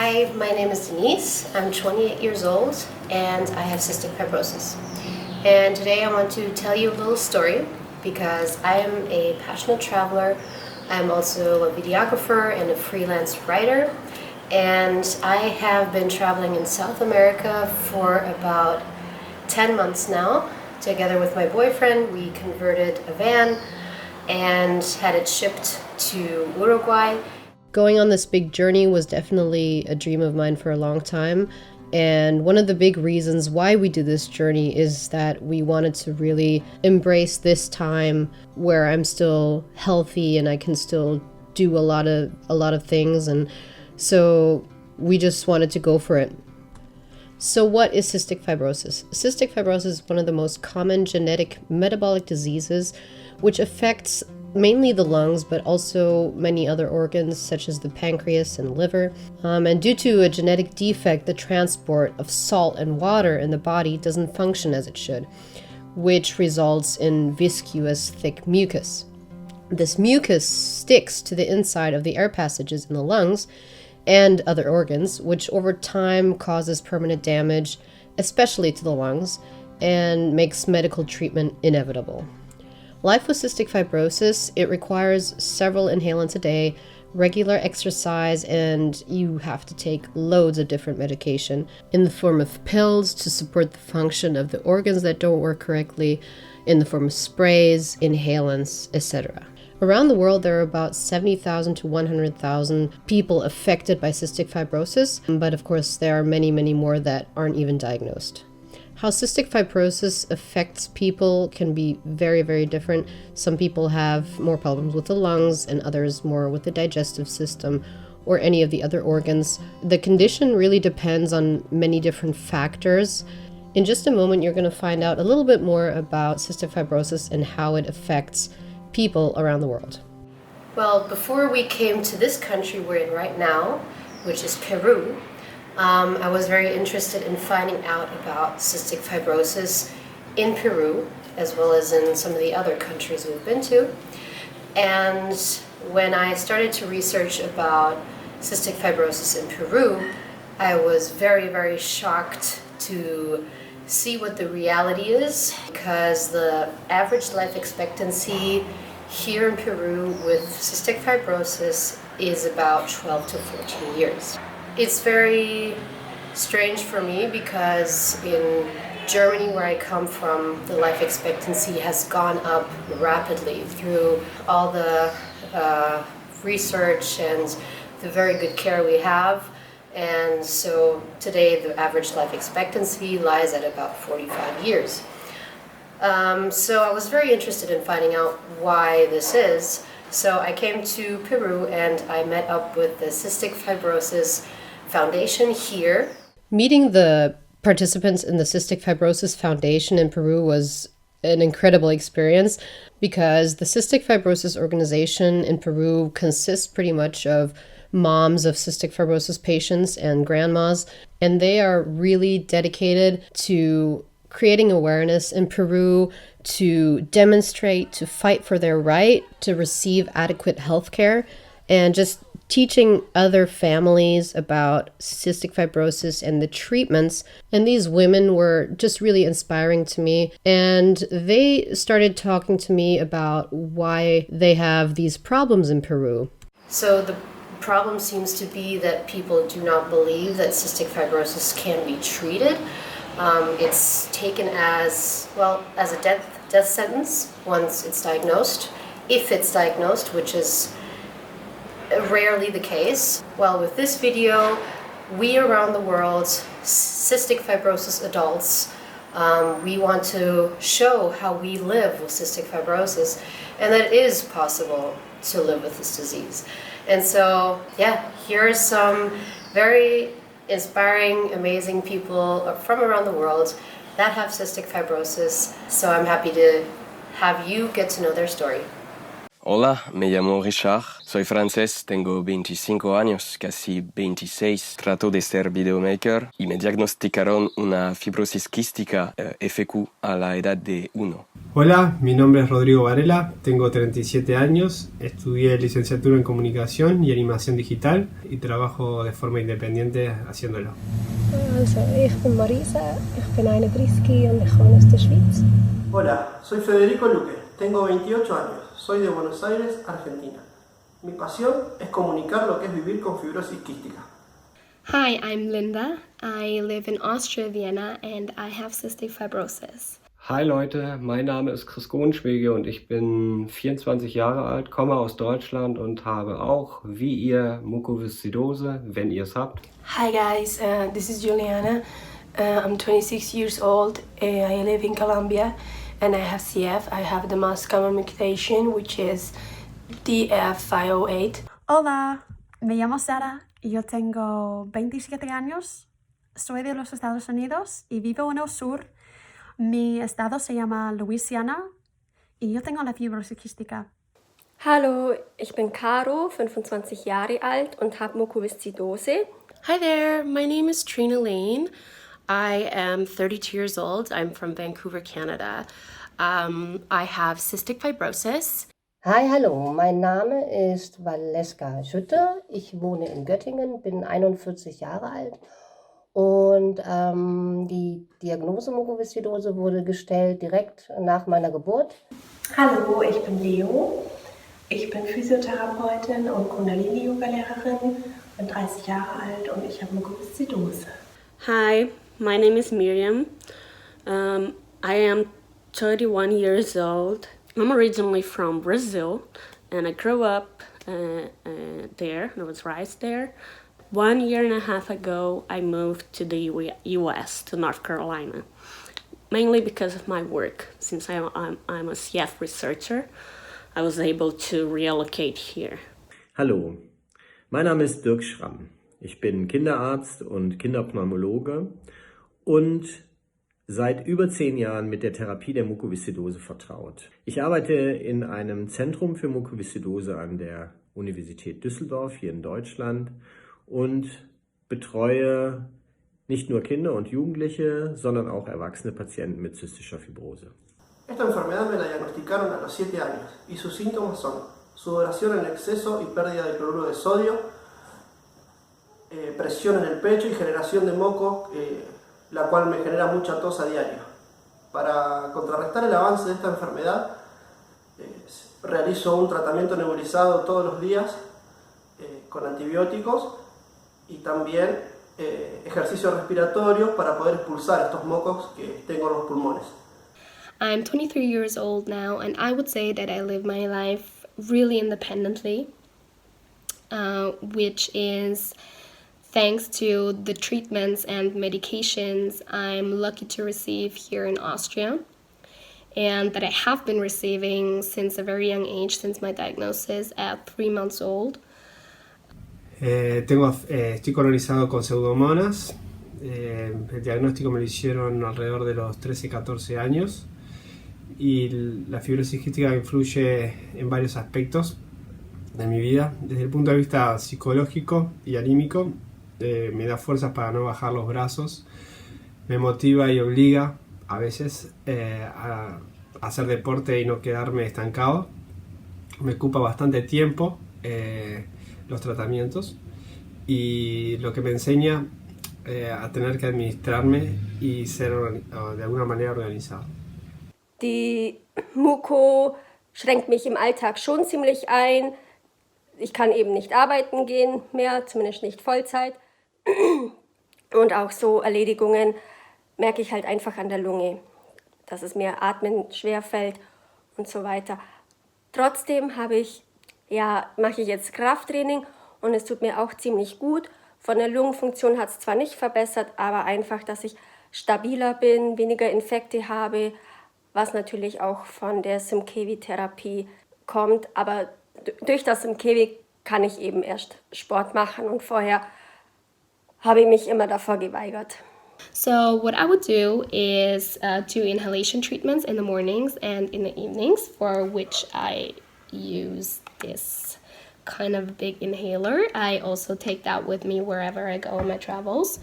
Hi, my name is Denise. I'm 28 years old and I have cystic fibrosis. And today I want to tell you a little story because I am a passionate traveler. I'm also a videographer and a freelance writer. And I have been traveling in South America for about 10 months now. Together with my boyfriend, we converted a van and had it shipped to Uruguay. Going on this big journey was definitely a dream of mine for a long time. And one of the big reasons why we did this journey is that we wanted to really embrace this time where I'm still healthy and I can still do a lot of things. And so we just wanted to go for it. So what is cystic fibrosis? Cystic fibrosis is one of the most common genetic metabolic diseases which affects mainly the lungs, but also many other organs such as the pancreas and liver. And due to a genetic defect, the transport of salt and water in the body doesn't function as it should, which results in viscous, thick mucus. This mucus sticks to the inside of the air passages in the lungs and other organs, which over time causes permanent damage, especially to the lungs, and makes medical treatment inevitable. Life with cystic fibrosis, it requires several inhalants a day, regular exercise, and you have to take loads of different medication in the form of pills to support the function of the organs that don't work correctly, in the form of sprays, inhalants, etc. Around the world, there are about 70,000 to 100,000 people affected by cystic fibrosis, but of course there are many, many more that aren't even diagnosed. How cystic fibrosis affects people can be very, very different. Some people have more problems with the lungs and others more with the digestive system or any of the other organs. The condition really depends on many different factors. In just a moment, you're going to find out a little bit more about cystic fibrosis and how it affects people around the world. Well, before we came to this country we're in right now, which is Peru, I was very interested in finding out about cystic fibrosis in Peru, as well as in some of the other countries we've been to. And when I started to research about cystic fibrosis in Peru, I was very, very shocked to see what the reality is, because the average life expectancy here in Peru with cystic fibrosis is about 12 to 14 years. It's very strange for me because in Germany, where I come from, the life expectancy has gone up rapidly through all the research and the very good care we have. And so today the average life expectancy lies at about 45 years. So I was very interested in finding out why this is. So I came to Peru and I met up with the Cystic Fibrosis Foundation here. Meeting the participants in the Cystic Fibrosis Foundation in Peru was an incredible experience because the Cystic Fibrosis organization in Peru consists pretty much of moms of cystic fibrosis patients and grandmas, and they are really dedicated to creating awareness in Peru, to demonstrate, to fight for their right to receive adequate health care, and just teaching other families about cystic fibrosis and the treatments. And these women were just really inspiring to me. And they started talking to me about why they have these problems in Peru. So the problem seems to be that people do not believe that cystic fibrosis can be treated. It's taken as a death sentence once it's diagnosed, if it's diagnosed, which is rarely the case. Well, with this video, we around the world, cystic fibrosis adults, we want to show how we live with cystic fibrosis and that it is possible to live with this disease. And so, here are some very inspiring, amazing people from around the world that have cystic fibrosis. So I'm happy to have you get to know their story. Hola, me llamo Richard, soy francés, tengo 25 años, casi 26. Trato de ser videomaker y me diagnosticaron una fibrosis quística FQ a la edad de 1. Hola, mi nombre es Rodrigo Varela, tengo 37 años, estudié licenciatura en comunicación y animación digital y trabajo de forma independiente haciéndolo. Also, ich bin Marisa, ich bin 31 und ich komme aus der Schweiz. Hola, soy Federico Luque, tengo 28 años, soy de Buenos Aires, Argentina. Mi pasión es comunicar lo que es vivir con fibrosis quística. Hi, I'm Linda. I live in Austria, Vienna, and I have cystic fibrosis. Hi Leute, mein Name ist Chris Gohnschwege und ich bin 24 Jahre alt, komme aus Deutschland und habe auch, wie ihr, Mukoviszidose, wenn ihr es habt. Hi guys, this is Juliana. I'm 26 years old. I live in Colombia and I have CF. I have the most common mutation, which is DF508. Hola, me llamo Sara y yo tengo 27 años. Soy de los Estados Unidos y vivo en el sur. Mi estado se llama Louisiana y yo tengo la fibrosis quística. Hallo, ich bin Caro, 25 Jahre alt und habe Mukoviszidose. Hi there, my name is Trina Lane. I am 32 years old. I'm from Vancouver, Canada. I have cystic fibrosis. Hi, hallo, mein Name ist Valeska Schütte. Ich wohne in Göttingen, bin 41 Jahre alt und die Diagnose Mukoviszidose wurde gestellt direkt nach meiner Geburt. Hallo, ich bin Leo. Ich bin Physiotherapeutin und Kundalini-Yoga-Lehrerin, bin 30 Jahre alt und ich habe Mukoviszidose. Hi, my name is Miriam. I am 31 years old. I'm originally from Brazil and I grew up there. I was raised there. 1 year and a half ago, I moved to the US, to North Carolina, mainly because of my work. Since I'm a CF researcher, I was able to relocate here. Hallo, mein Name ist Dirk Schramm. Ich bin Kinderarzt und Kinderpneumologe und seit über 10 Jahren mit der Therapie der Mukoviszidose vertraut. Ich arbeite in einem Zentrum für Mukoviszidose an der Universität Düsseldorf hier in Deutschland und betreue nicht nur Kinder und Jugendliche, sondern auch erwachsene Patienten mit zystischer Fibrose. Esta enfermedad me la diagnosticaron a los 7 años y sus síntomas son sudoración en exceso y pérdida de cloruro de sodio, presión en el pecho y generación de moco, la cual me genera mucha tos a diario. Para contrarrestar el avance de esta enfermedad, realizo un tratamiento nebulizado todos los días con antibióticos y también ejercicios respiratorios para poder expulsar estos mocos que tengo en los pulmones. I'm 23 years old now, and I would say that I live my life really independently, which is thanks to the treatments and medications I'm lucky to receive here in Austria, and that I have been receiving since a very young age, since my diagnosis at 3 months old. Estoy colonizado con pseudomonas. El diagnóstico me lo hicieron alrededor de los 13-14 años y la fibrosis quística influye en varios aspectos de mi vida. Desde el punto de vista psicológico y anímico, me da fuerzas para no bajar los brazos, me motiva y obliga a veces a hacer deporte y no quedarme estancado. Me ocupa bastante tiempo los tratamientos y lo que me enseña a tener que administrarme y ser de alguna manera organizado. Die Muko schränkt mich im Alltag schon ziemlich ein. Ich kann eben nicht arbeiten gehen mehr, zumindest nicht Vollzeit. Und auch so Erledigungen merke ich halt einfach an der Lunge, dass es mir atmen schwerfällt und so weiter. Trotzdem mache ich jetzt Krafttraining und es tut mir auch ziemlich gut. Von der Lungenfunktion hat es zwar nicht verbessert, aber einfach, dass ich stabiler bin, weniger Infekte habe, was natürlich auch von der Simkevi-Therapie kommt. Aber durch das Simkevi kann ich eben erst Sport machen und vorher habe ich mich immer davor geweigert. So what I would do is do inhalation treatments in the mornings and in the evenings, for which I use this kind of big inhaler. I also take that with me wherever I go on my travels.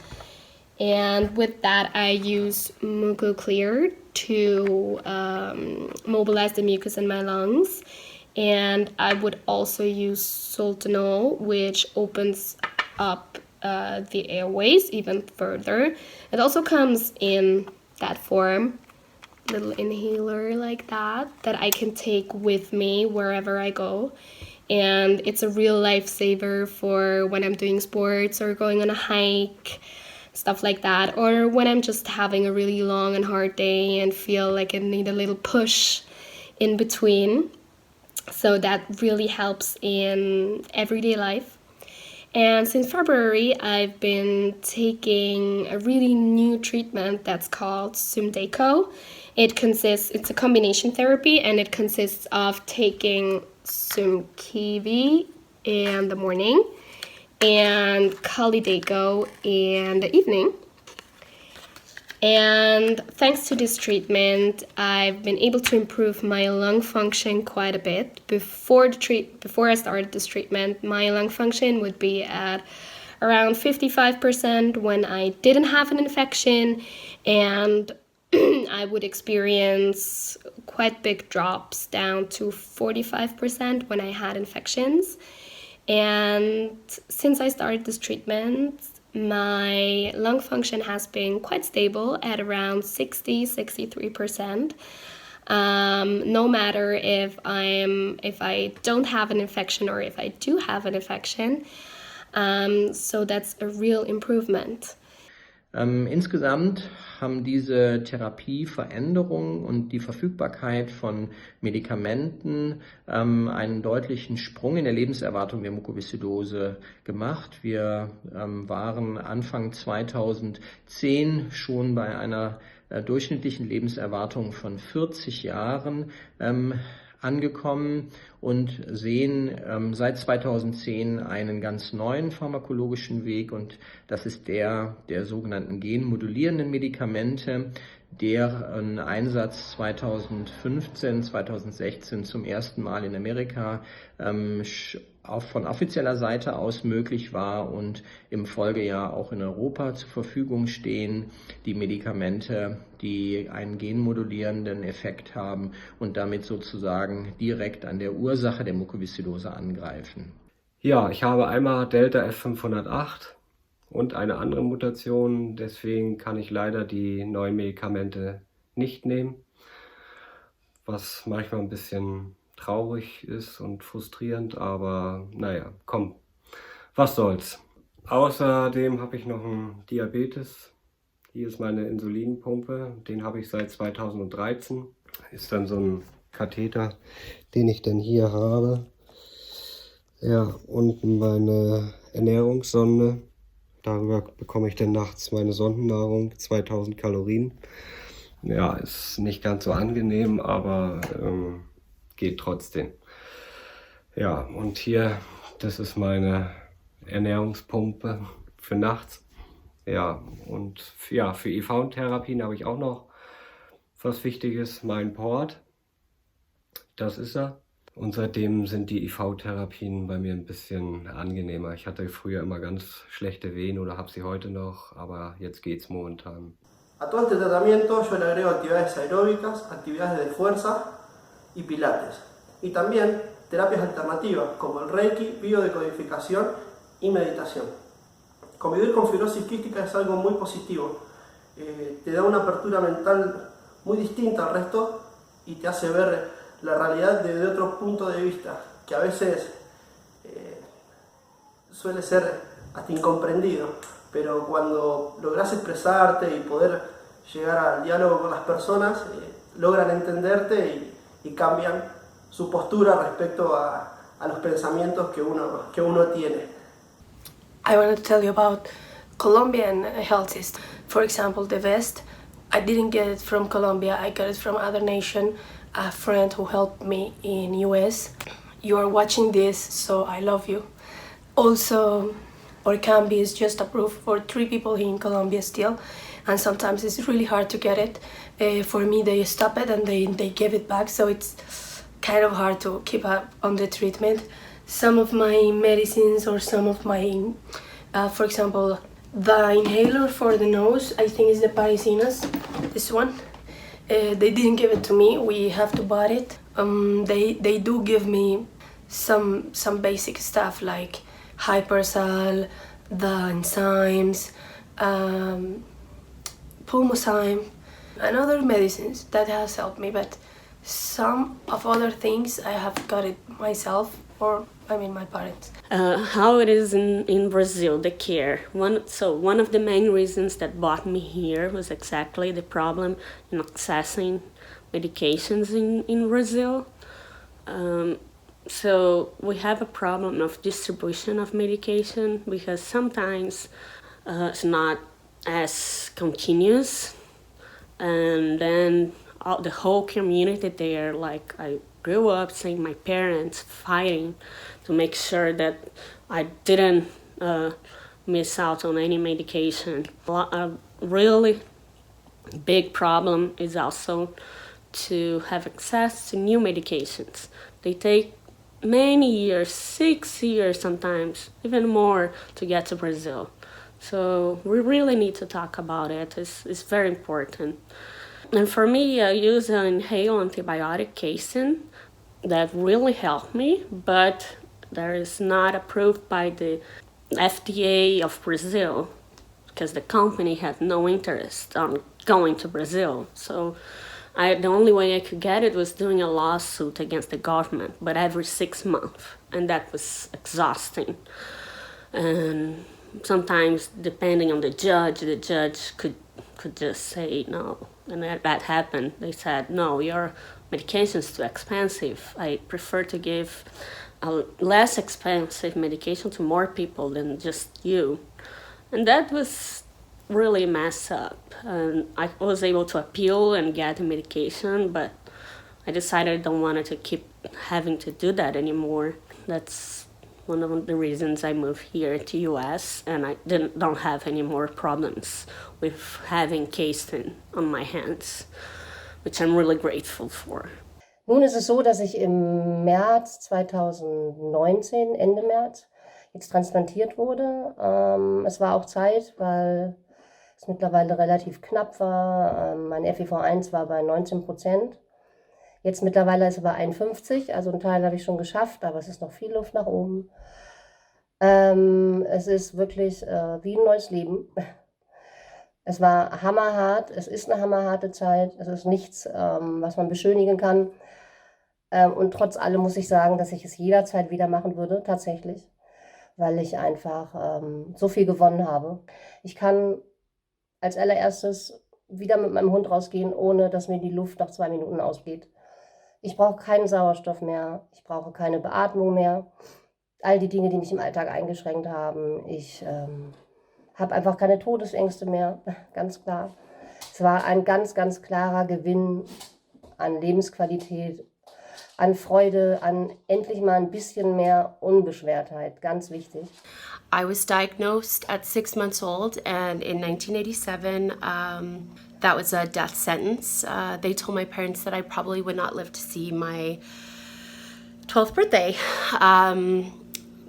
And with that, I use Muco Clear to mobilize the mucus in my lungs. And I would also use Soltanol, which opens up the airways even further. It also comes in that form, little inhaler like that I can take with me wherever I go. And it's a real lifesaver for when I'm doing sports or going on a hike, stuff like that, or when I'm just having a really long and hard day and feel like I need a little push in between. So that really helps in everyday life. And since February, I've been taking a really new treatment that's called Sumdeco. It's a combination therapy, and it consists of taking Sumkivi in the morning and Kalideco in the evening. And thanks to this treatment, I've been able to improve my lung function quite a bit. Before I started this treatment, my lung function would be at around 55% when I didn't have an infection, and I would experience quite big drops down to 45% when I had infections. And since I started this treatment, my lung function has been quite stable at around 63%. No matter if I don't have an infection or if I do have an infection. So that's a real improvement. Insgesamt haben diese Therapieveränderungen und die Verfügbarkeit von Medikamenten einen deutlichen Sprung in der Lebenserwartung der Mukoviszidose gemacht. Wir waren Anfang 2010 schon bei einer durchschnittlichen Lebenserwartung von 40 Jahren angekommen und sehen seit 2010 einen ganz neuen pharmakologischen Weg, und das ist der sogenannten genmodulierenden Medikamente, deren Einsatz 2015, 2016 zum ersten Mal in Amerika auch von offizieller Seite aus möglich war und im Folgejahr auch in Europa zur Verfügung stehen, die Medikamente, die einen genmodulierenden Effekt haben und damit sozusagen direkt an der Ursache der Mukoviszidose angreifen. Ja, ich habe einmal Delta F508 und eine andere Mutation, deswegen kann ich leider die neuen Medikamente nicht nehmen, was manchmal ein bisschen traurig ist und frustrierend, aber naja, komm, was soll's. Außerdem habe ich noch einen Diabetes. Hier ist meine Insulinpumpe, den habe ich seit 2013. Ist dann so ein Katheter, den ich dann hier habe. Ja, und meine Ernährungssonde. Darüber bekomme ich dann nachts meine Sondennahrung, 2000 Kalorien. Ja, ist nicht ganz so angenehm, aber geht trotzdem. Ja, und hier, das ist meine Ernährungspumpe für nachts. Ja, und ja, für IV-Therapien habe ich auch noch was Wichtiges, mein Port. Das ist er. Und seitdem sind die IV-Therapien bei mir ein bisschen angenehmer. Ich hatte früher immer ganz schlechte Wehen oder habe sie heute noch, aber jetzt geht's momentan. A todo este tratamiento yo le agrego actividades aeróbicas, actividades de fuerza y pilates. Y también terapias alternativas como el Reiki, biodecodificación y meditación. Convivir con fibrosis quística es algo muy positivo. Te da una apertura mental muy distinta al resto y te hace ver la realidad desde otro punto de vista, que a veces suele ser hasta incomprendido, pero cuando logras expresarte y poder llegar al diálogo con las personas, logran entenderte y cambian su postura respecto a los pensamientos que uno tiene. I want to tell you about Colombian health system. For example, the West, I didn't get it from Colombia, I got it from other nation. A friend who helped me in US. You are watching this, so I love you. Also, Orkambi is just approved for 3 people here in Colombia still, and sometimes it's really hard to get it. For me, they stop it and they give it back, so it's kind of hard to keep up on the treatment. Some of my medicines or some of my, for example, the inhaler for the nose, I think is the Parisinas, this one. They didn't give it to me, we have to buy it. They do give me some basic stuff like Hypersal, the enzymes, Pulmozyme, and other medicines that has helped me, but some of other things I have got it myself, or my parents. How it is in Brazil, the care. One of the main reasons that brought me here was exactly the problem in accessing medications in Brazil. So we have a problem of distribution of medication because sometimes it's not as continuous, and then the whole community there, like I grew up seeing my parents fighting to make sure that I didn't miss out on any medication. A really big problem is also to have access to new medications. They take many years, 6 years sometimes, even more, to get to Brazil. So we really need to talk about it. It's very important. And for me, I use an inhaled antibiotic casein that really helped me, but that is not approved by the FDA of Brazil because the company had no interest on going to Brazil. So the only way I could get it was doing a lawsuit against the government, but every 6 months, and that was exhausting. And sometimes, depending on the judge could just say no, and that happened. They said, no, your medication's too expensive. I prefer to give a less expensive medication to more people than just you. And that was really messed up. And I was able to appeal and get the medication, but I decided I don't want to keep having to do that anymore. That's one of the reasons I moved here to US, and I don't have any more problems with having casein on my hands, which I'm really grateful for. Nun ist es so, dass ich im März 2019, Ende März, jetzt transplantiert wurde. Es war auch Zeit, weil es mittlerweile relativ knapp war. Mein FEV1 war bei 19%. Jetzt mittlerweile ist er bei 51, also einen Teil habe ich schon geschafft, aber es ist noch viel Luft nach oben. Es ist wirklich wie ein neues Leben. Es war hammerhart, es ist eine hammerharte Zeit, es ist nichts, was man beschönigen kann. Und trotz allem muss ich sagen, dass ich es jederzeit wieder machen würde, tatsächlich, weil ich einfach so viel gewonnen habe. Ich kann als allererstes wieder mit meinem Hund rausgehen, ohne dass mir die Luft nach 2 Minuten ausgeht. Ich brauche keinen Sauerstoff mehr, ich brauche keine Beatmung mehr. All die Dinge, die mich im Alltag eingeschränkt haben. Ich habe einfach keine Todesängste mehr, ganz klar. Es war ein ganz, ganz klarer Gewinn an Lebensqualität, an Freude, an endlich mal ein bisschen mehr Unbeschwertheit, ganz wichtig. I was diagnosed at 6 months old, and in 1987, that was a death sentence. They told my parents that I probably would not live to see my 12th birthday.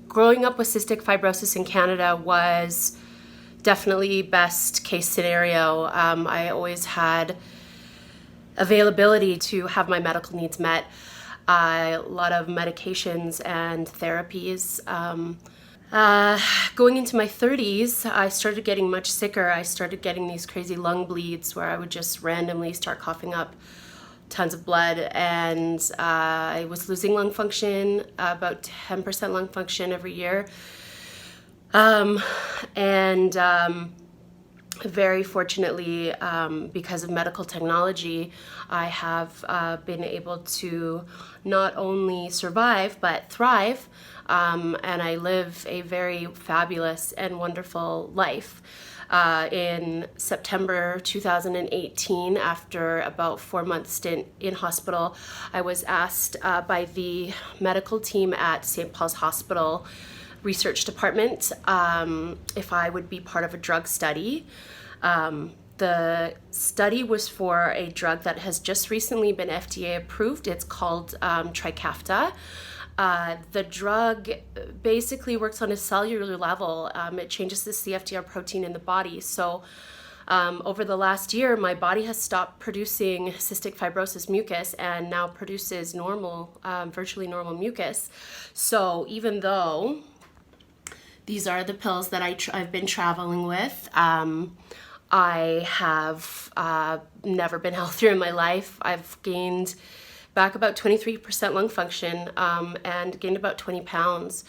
Growing up with cystic fibrosis in Canada was definitely best case scenario. I always had availability to have my medical needs met. A lot of medications and therapies. Going into my 30s, I started getting much sicker. I started getting these crazy lung bleeds where I would just randomly start coughing up tons of blood, and I was losing lung function, about 10% lung function every year. Very fortunately, because of medical technology, I have been able to not only survive, but thrive, and I live a very fabulous and wonderful life. In September 2018, after about 4 months stint in hospital, I was asked by the medical team at St. Paul's Hospital research department if I would be part of a drug study. The study was for a drug that has just recently been FDA approved. It's called Trikafta. The drug basically works on a cellular level. It changes the CFTR protein in the body. So over the last year, my body has stopped producing cystic fibrosis mucus and now produces normal, virtually normal mucus. So even though these are the pills that I've been traveling with, I have never been healthier in my life. I've gained back about 23% lung function and gained about 20 pounds.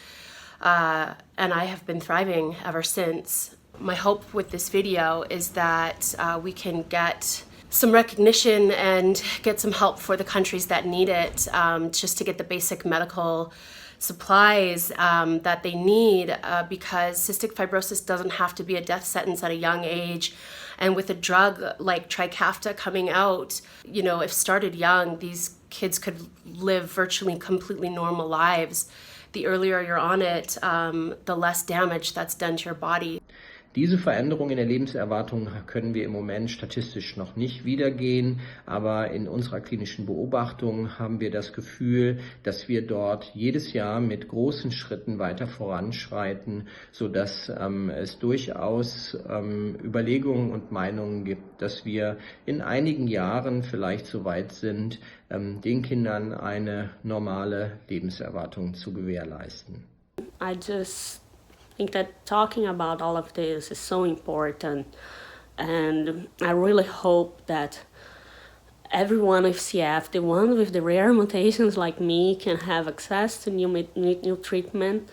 And I have been thriving ever since. My hope with this video is that we can get some recognition and get some help for the countries that need it, just to get the basic medical supplies that they need, because cystic fibrosis doesn't have to be a death sentence at a young age. And with a drug like Trikafta coming out, you know, if started young, these kids could live virtually completely normal lives. The earlier you're on it, the less damage that's done to your body. Diese Veränderung in der Lebenserwartung können wir im Moment statistisch noch nicht wiedergehen, aber in unserer klinischen Beobachtung haben wir das Gefühl, dass wir dort jedes Jahr mit großen Schritten weiter voranschreiten, sodass es durchaus Überlegungen und Meinungen gibt, dass wir in einigen Jahren vielleicht so weit sind, den Kindern eine normale Lebenserwartung zu gewährleisten. I think that talking about all of this is so important, and I really hope that everyone with CF, the ones with the rare mutations like me, can have access to new treatment,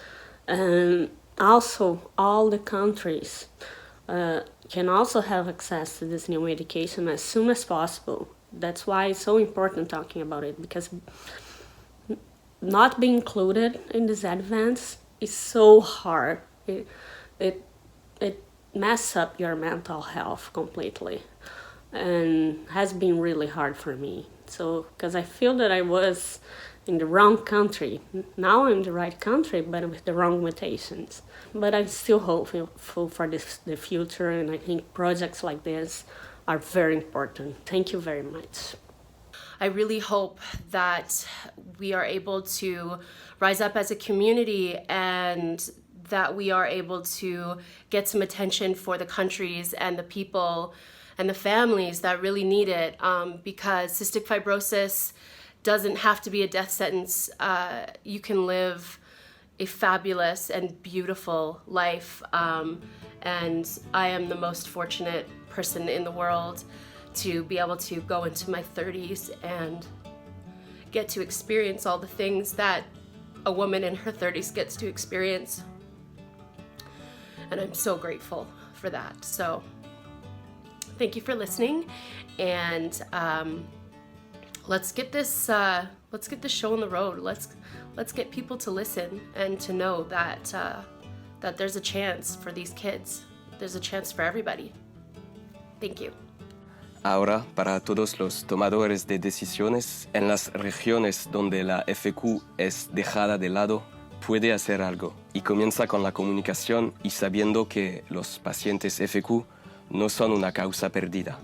and also all the countries can also have access to this new medication as soon as possible. That's why it's so important talking about it, because not being included in this advance is so hard. It messes up your mental health completely, and has been really hard for me. So, because I feel that I was in the wrong country. Now I'm in the right country, but with the wrong mutations. But I'm still hopeful for the future, and I think projects like this are very important. Thank you very much. I really hope that we are able to rise up as a community and that we are able to get some attention for the countries and the people and the families that really need it, because cystic fibrosis doesn't have to be a death sentence. You can live a fabulous and beautiful life, and I am the most fortunate person in the world to be able to go into my 30s and get to experience all the things that a woman in her 30s gets to experience. And I'm so grateful for that. So thank you for listening, and let's get this show on the road. Let's get people to listen and to know that that there's a chance for these kids. There's a chance for everybody. Thank you. Ahora, para todos los tomadores de decisiones en las regiones donde la FQ es dejada de lado, puede hacer algo, y comienza con la comunicación y sabiendo que los pacientes FQ no son una causa perdida.